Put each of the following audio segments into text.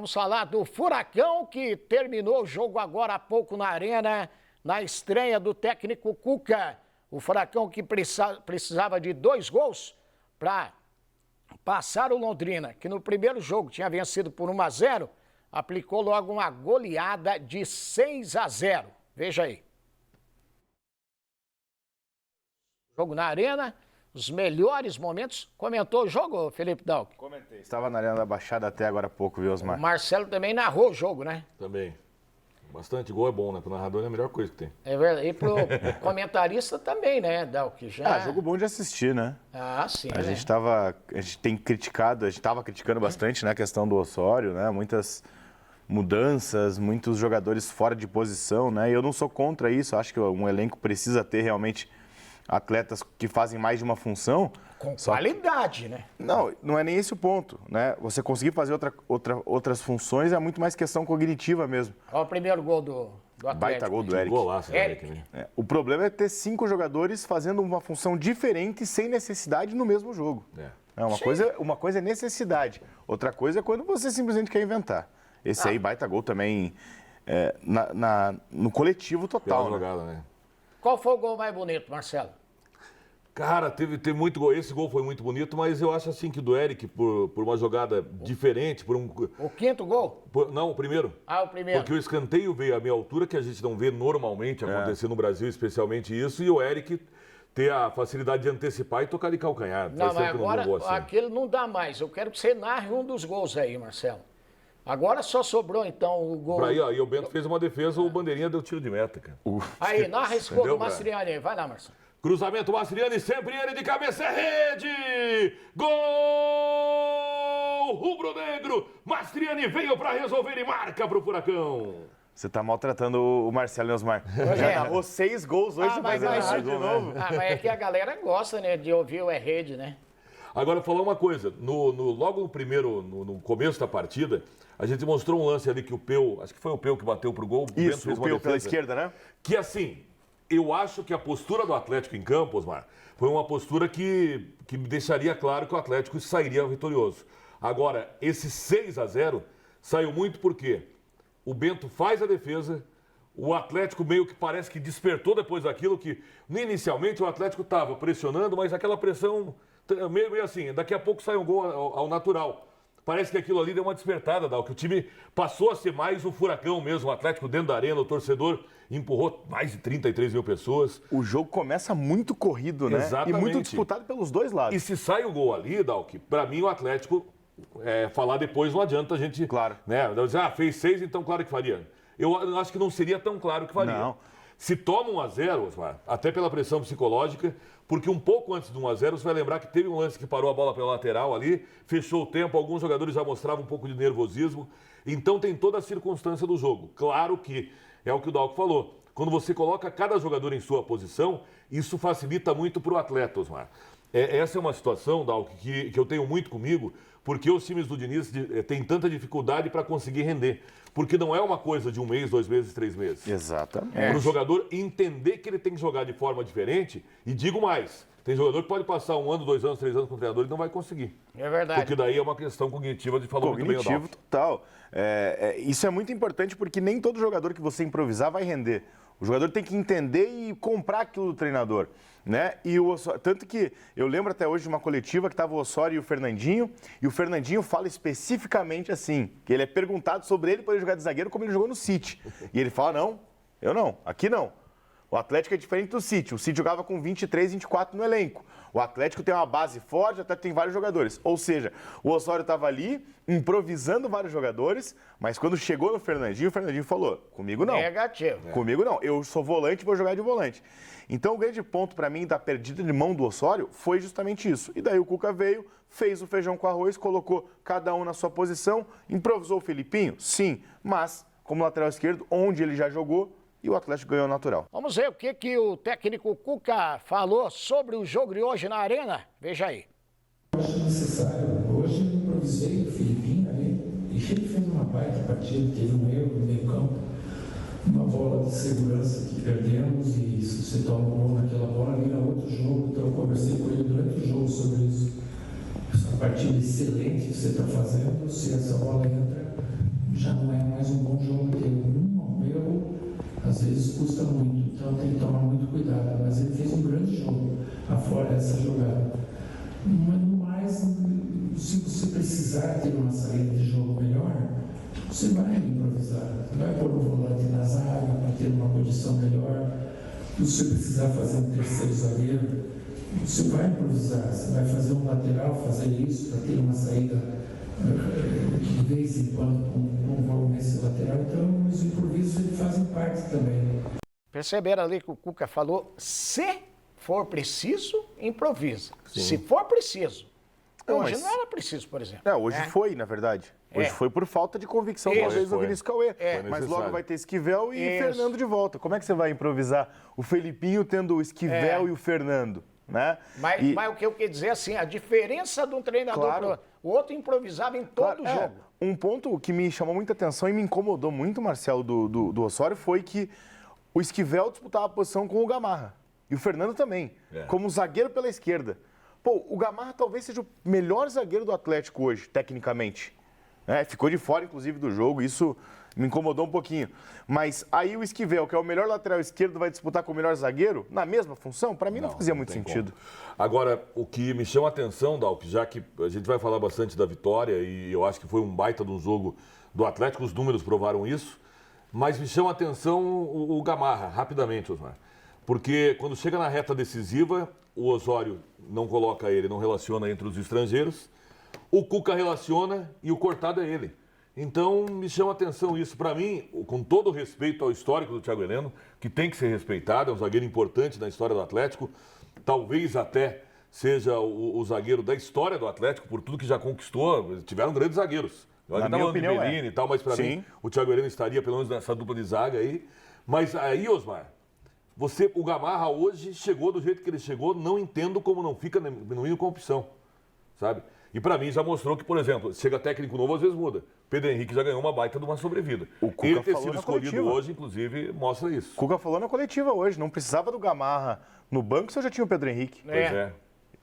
Vamos falar do Furacão, que terminou o jogo agora há pouco na Arena, na estreia do técnico Cuca. O Furacão que precisava de 2 gols para passar o Londrina, que no primeiro jogo tinha vencido por 1-0, aplicou logo uma goleada de 6-0. Veja aí. Jogo na Arena, os melhores momentos. Comentou o jogo, Felipe Dalck? Comentei. Estava na Arena da Baixada até agora há pouco, viu, Osmar? O Marcelo também narrou o jogo, né? Também. Bastante gol é bom, né? Pro narrador é a melhor coisa que tem. É verdade. E pro comentarista também, né, Dalck? Jogo bom de assistir, né? Ah, sim. A gente estava criticando bastante, né, a questão do Osório, né? Muitas mudanças, muitos jogadores fora de posição, né? E eu não sou contra isso, acho que um elenco precisa ter realmente atletas que fazem mais de uma função. Com qualidade, né? Não é nem esse o ponto, né? Você conseguir fazer outras funções é muito mais questão cognitiva mesmo. Olha o primeiro gol do Atlético. Baita gol do Eric. Golaço, Eric. né? O problema é ter 5 jogadores fazendo uma função diferente sem necessidade no mesmo jogo. Uma coisa é necessidade, outra coisa é quando você simplesmente quer inventar. Esse aí, baita gol também no coletivo total. Jogada, né? Qual foi o gol mais bonito, Marcelo? Cara, teve muito gol. Esse gol foi muito bonito, mas eu acho assim que do Eric, por uma jogada diferente, por um... O quinto gol? Não, o primeiro. Ah, o primeiro. Porque o escanteio veio à minha altura, que a gente não vê normalmente acontecer no Brasil, especialmente isso, e o Eric ter a facilidade de antecipar e tocar de calcanhar. Não, mas agora aquele não dá mais. Eu quero que você narre um dos gols aí, Marcelo. Agora só sobrou, então, o gol... Aí o Bento fez uma defesa, o Bandeirinha deu tiro de meta, cara. Aí, narra esse gol do Mastriani aí. Vai lá, Marcelo. Cruzamento, Mastriani, sempre ele de cabeça, é rede! Gol! Rubro-negro! Mastriani veio para resolver e marca pro Furacão. Você tá maltratando o Marcelo, né, Osmar? Já narrou 6 gols hoje, mas de novo. Mas é que a galera gosta, né, de ouvir o rede, né? Agora, falar uma coisa, logo no começo da partida, a gente mostrou um lance ali que o Peu, acho que foi o Peu que bateu pro gol. Isso, o Peu pela esquerda, né? Que assim, eu acho que a postura do Atlético em campo, Osmar, foi uma postura que deixaria claro que o Atlético sairia vitorioso. Agora, esse 6-0 saiu muito porque o Bento faz a defesa, o Atlético meio que parece que despertou depois daquilo que, inicialmente, o Atlético estava pressionando, mas aquela pressão... Meio assim, daqui a pouco sai um gol ao natural. Parece que aquilo ali deu uma despertada, que o time passou a ser mais o Furacão mesmo, o Atlético dentro da arena, o torcedor empurrou mais de 33 mil pessoas. O jogo começa muito corrido, né? Exatamente. E muito disputado pelos dois lados. E se sai o gol ali, Dalk, pra mim o Atlético, falar depois não adianta a gente... Claro. Né, fez 6, então claro que faria. Eu acho que não seria tão claro que faria. Não. Se toma 1-0, Osmar, até pela pressão psicológica, porque um pouco antes do 1-0, você vai lembrar que teve um lance que parou a bola pela lateral ali, fechou o tempo, alguns jogadores já mostravam um pouco de nervosismo. Então tem toda a circunstância do jogo. Claro que é o que o Dalco falou. Quando você coloca cada jogador em sua posição, isso facilita muito para o atleta, Osmar. Essa é uma situação, Dalco, que eu tenho muito comigo, porque os times do Diniz têm tanta dificuldade para conseguir render. Porque não é uma coisa de 1 mês, 2 meses, 3 meses. Exatamente. Para o jogador entender que ele tem que jogar de forma diferente, e digo mais, tem jogador que pode passar 1 ano, 2 anos, 3 anos com o treinador e não vai conseguir. É verdade. Porque daí é uma questão cognitiva de falar muito bem o Cognitivo total. Isso é muito importante porque nem todo jogador que você improvisar vai render. O jogador tem que entender e comprar aquilo do treinador, né? Tanto que eu lembro até hoje de uma coletiva que estava o Osório e o Fernandinho fala especificamente assim, que ele é perguntado sobre ele poder jogar de zagueiro como ele jogou no City. E ele fala, não, eu não, aqui não. O Atlético é diferente do City. O City jogava com 23, 24 no elenco. O Atlético tem uma base forte, até tem vários jogadores. Ou seja, o Osório estava ali improvisando vários jogadores, mas quando chegou no Fernandinho, o Fernandinho falou, comigo não. Negativo. Comigo não. Eu sou volante, vou jogar de volante. Então o grande ponto para mim da perdida de mão do Osório foi justamente isso. E daí o Cuca veio, fez o feijão com arroz, colocou cada um na sua posição, improvisou o Felipinho? Sim, mas como lateral esquerdo, onde ele já jogou, e o Atlético ganhou natural. Vamos ver o que o técnico Cuca falou sobre o jogo de hoje na Arena. Veja aí. Eu acho necessário. Hoje eu improvisei o Felipinho ali e ele fez uma baita partida, teve um erro no meio campo, uma bola de segurança que perdemos e se você toma um gol naquela bola ali era outro jogo, então eu conversei com ele durante o jogo sobre isso. Essa partida excelente que você está fazendo, se essa bola entra, já não é mais um bom jogo dele. Um erro, às vezes, custa muito, então tem que tomar muito cuidado. Mas ele fez um grande jogo afora essa jogada. Mas no mais, se você precisar ter uma saída de jogo melhor, você vai improvisar. Você vai pôr um volante na zaga para ter uma posição melhor. Se você precisar fazer um terceiro zagueiro, você vai improvisar. Você vai fazer um lateral, fazer isso para ter uma saída de vez em quando com volume nesse lateral. Então, os improvisos eles fazem parte também. Perceberam ali que o Cuca falou, se for preciso, improvisa. Sim. Se for preciso. Não, Hoje mas- não era preciso, por exemplo. Hoje foi, na verdade. Hoje É. foi por falta de convicção, Isso. talvez, do Foi. Vinícius Cauê. É. Mas necessário. logo vai ter Esquivel e Isso. Fernando de volta. Como é que você vai improvisar o Felipinho tendo o Esquivel É. e o Fernando? Né? Mas, E- mas o que eu quero dizer é assim, a diferença de um treinador Claro. pro o outro improvisava em todo Claro, jogo. Um ponto que me chamou muita atenção e me incomodou muito, Marcelo, do Osório, foi que o Esquivel disputava a posição com o Gamarra. E o Fernando também, como zagueiro pela esquerda. Pô, o Gamarra talvez seja o melhor zagueiro do Atlético hoje, tecnicamente. Ficou de fora, inclusive, do jogo, isso me incomodou um pouquinho. Mas aí o Esquivel, que é o melhor lateral esquerdo, vai disputar com o melhor zagueiro, na mesma função? Para mim não fazia muito tem sentido. como. Agora, o que me chama a atenção, Dalp, já que a gente vai falar bastante da vitória e eu acho que foi um baita de um jogo do Atlético, os números provaram isso, mas me chama a atenção o Gamarra, rapidamente, Osmar. Porque quando chega na reta decisiva, o Osório não coloca ele, não relaciona entre os estrangeiros, o Cuca relaciona e o cortado é ele. Então, me chama a atenção isso. Para mim, com todo o respeito ao histórico do Thiago Heleno, que tem que ser respeitado, é um zagueiro importante na história do Atlético, talvez até seja o zagueiro da história do Atlético, por tudo que já conquistou. Tiveram grandes zagueiros. Eu Na ainda minha tava de opinião, Belini e tal, mas para Sim. mim, o Thiago Heleno estaria pelo menos nessa dupla de zaga aí. Mas aí, Osmar, o Gamarra hoje chegou do jeito que ele chegou, não entendo como não fica no mínimo com opção, sabe? E para mim já mostrou que, por exemplo, chega técnico novo, às vezes muda. Pedro Henrique já ganhou uma baita de uma sobrevida. O Cuca Ele ter falou sido na escolhido coletiva. hoje, inclusive, mostra isso. O Cuca falou na coletiva hoje, não precisava do Gamarra no banco se eu já tinha o Pedro Henrique. Pois é.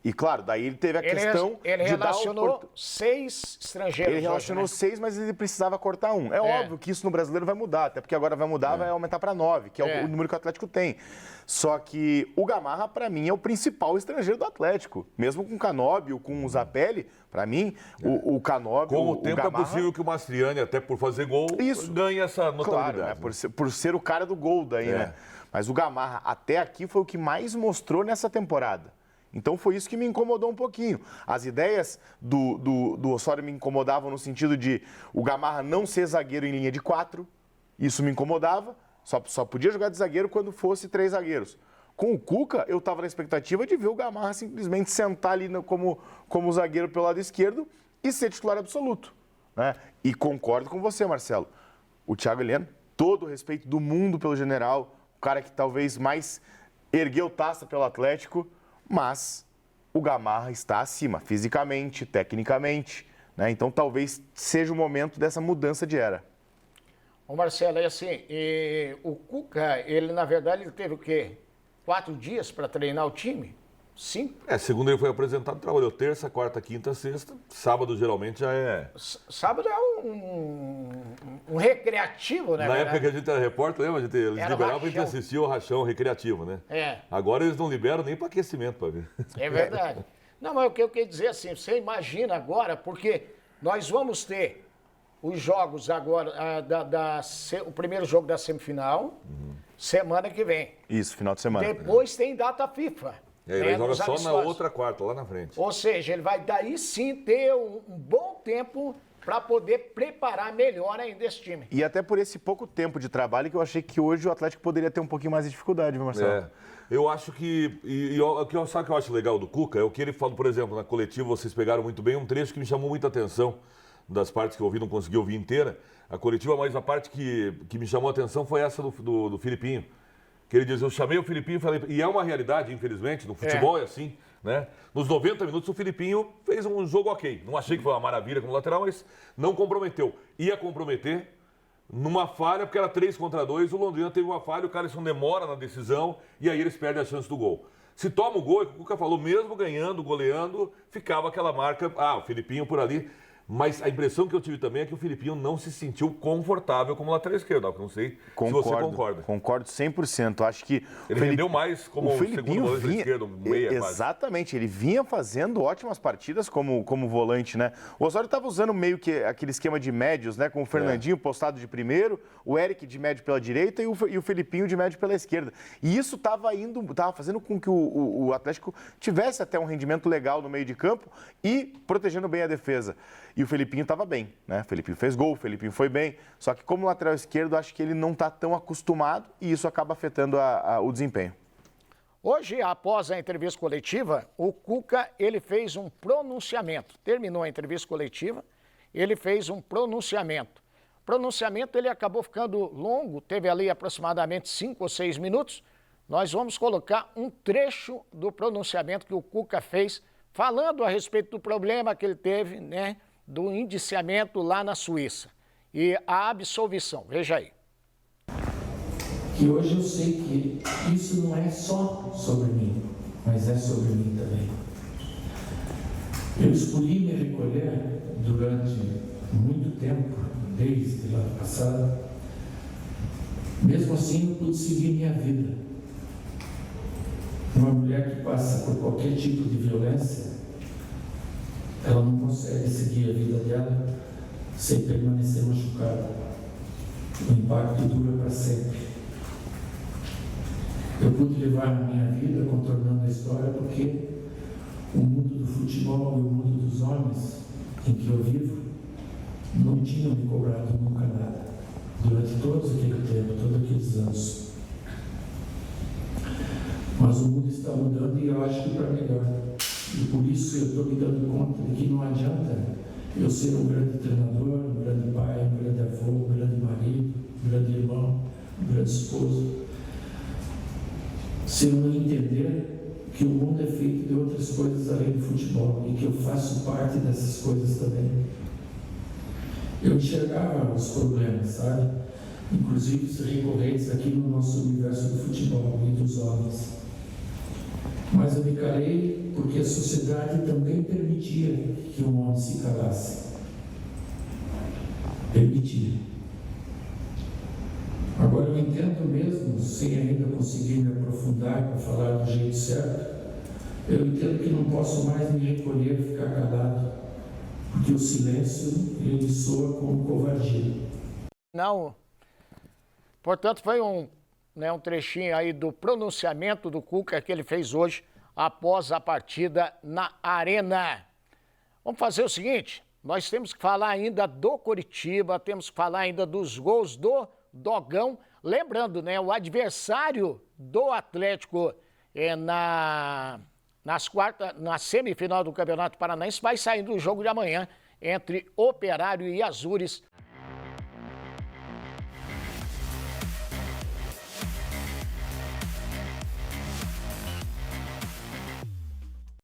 E claro, daí ele teve a questão Ele de dar relacionou 6 estrangeiros. Ele relacionou hoje, né? 6, mas ele precisava cortar um. É óbvio que isso no brasileiro vai mudar, até porque agora vai mudar, vai aumentar para 9, que é o número que o Atlético tem. Só que o Gamarra, para mim, é o principal estrangeiro do Atlético. Mesmo com o Canóbio, com o Zapelli, para mim, o Canóbio, Com o tempo Gamarra, é possível que o Mastriani, até por fazer gol, ganhe essa notabilidade. claro, né? Por ser o cara do gol daí, né? Mas o Gamarra, até aqui, foi o que mais mostrou nessa temporada. Então foi isso que me incomodou um pouquinho. As ideias do Osório me incomodavam no sentido de o Gamarra não ser zagueiro em linha de 4. Isso me incomodava. Só podia jogar de zagueiro quando fosse 3 zagueiros. Com o Cuca, eu estava na expectativa de ver o Gamarra simplesmente sentar ali como zagueiro pelo lado esquerdo e ser titular absoluto. Né? E concordo com você, Marcelo. O Thiago Heleno, todo o respeito do mundo pelo general, o cara que talvez mais ergueu taça pelo Atlético, mas o Gamarra está acima, fisicamente, tecnicamente. Né? Então talvez seja o momento dessa mudança de era. Ô Marcelo, é assim, o Cuca, ele na verdade ele teve o quê? 4 dias para treinar o time? 5? Segundo ele foi apresentado, trabalhou terça, quarta, quinta, sexta. Sábado geralmente já é. Sábado é um recreativo, né? Na época que a gente era repórter, lembra? Eles Era liberavam pra gente rachão. assistir o rachão recreativo, né? É. Agora eles não liberam nem para aquecimento para ver. É verdade. Não, mas o que eu queria dizer assim, você imagina agora, porque nós vamos ter os jogos agora, o primeiro jogo da semifinal, semana que vem. Isso, final de semana. Depois tem data FIFA. E aí né, ele joga nos só na amistosos. outra quarta, lá na frente. Ou seja, ele vai daí sim ter um bom tempo para poder preparar melhor ainda esse time. E até por esse pouco tempo de trabalho que eu achei que hoje o Atlético poderia ter um pouquinho mais de dificuldade, viu, Marcelo? Eu acho que. Sabe o que eu acho legal do Cuca? É o que ele falou, por exemplo, na coletiva, vocês pegaram muito bem, um trecho que me chamou muita atenção, das partes que eu ouvi, não consegui ouvir inteira, a coletiva, mas a parte que me chamou a atenção foi essa do Filipinho. Que ele diz, eu chamei o Filipinho e falei, e é uma realidade, infelizmente, no futebol é assim, né? Nos 90 minutos o Filipinho fez um jogo ok. Não achei que foi uma maravilha como lateral, mas não comprometeu. Ia comprometer numa falha, porque era 3 contra 2, o Londrina teve uma falha, o Carlson demora na decisão e aí eles perdem a chance do gol. Se toma o gol, o Cuca falou, mesmo ganhando, goleando, ficava aquela marca, o Filipinho por ali. Mas a impressão que eu tive também é que o Filipinho não se sentiu confortável como lateral esquerdo. Não sei se você concorda. Concordo 100%. Acho que ele rendeu mais como o segundo volante esquerdo, meia quase. Exatamente, ele vinha fazendo ótimas partidas como volante, né? O Osório estava usando meio que aquele esquema de médios, né? Com o Fernandinho postado de primeiro, o Eric de médio pela direita e o Felipinho de médio pela esquerda. E isso estava fazendo com que o Atlético tivesse até um rendimento legal no meio de campo e protegendo bem a defesa. E o Felipinho estava bem, né? O Felipinho fez gol, o Felipinho foi bem. Só que como lateral esquerdo, acho que ele não está tão acostumado e isso acaba afetando o desempenho. Hoje, após a entrevista coletiva, o Cuca, ele fez um pronunciamento. Terminou a entrevista coletiva, ele fez um pronunciamento. O pronunciamento, ele acabou ficando longo, teve ali aproximadamente 5 ou 6 minutos. Nós vamos colocar um trecho do pronunciamento que o Cuca fez, falando a respeito do problema que ele teve, né? Do indiciamento lá na Suíça e a absolvição. Veja aí. Que hoje eu sei que isso não é só sobre mim, mas é sobre mim também. Eu escolhi me recolher durante muito tempo, desde lá passado. Mesmo assim, eu pude seguir minha vida. Uma mulher que passa por qualquer tipo de violência, ela não consegue seguir a vida dela sem permanecer machucada. O impacto dura para sempre. Eu pude levar a minha vida contornando a história porque o mundo do futebol e o mundo dos homens em que eu vivo não tinham me cobrado nunca nada durante todo aquele tempo, todos aqueles anos. Mas o mundo está mudando e eu acho que para melhor. E por isso eu estou me dando conta de que não adianta eu ser um grande treinador, um grande pai, um grande avô, um grande marido, um grande irmão, um grande esposo, se eu não entender que o mundo é feito de outras coisas além do futebol e que eu faço parte dessas coisas também. Eu enxergava os problemas, sabe? Inclusive os recorrentes aqui no nosso universo do futebol e dos homens. Mas eu me calei porque a sociedade também permitia que um homem se calasse. Permitia. Agora eu entendo mesmo, sem ainda conseguir me aprofundar para falar do jeito certo, eu entendo que não posso mais me recolher e ficar calado, porque o silêncio, ele soa como covardia. Não. Portanto, foi um trechinho aí do pronunciamento do Cuca que ele fez hoje após a partida na Arena. Vamos fazer o seguinte, nós temos que falar ainda do Coritiba, temos que falar ainda dos gols do Dogão. Lembrando, né, o adversário do Atlético na semifinal do Campeonato Paranaense vai sair do jogo de amanhã entre Operário e Azures.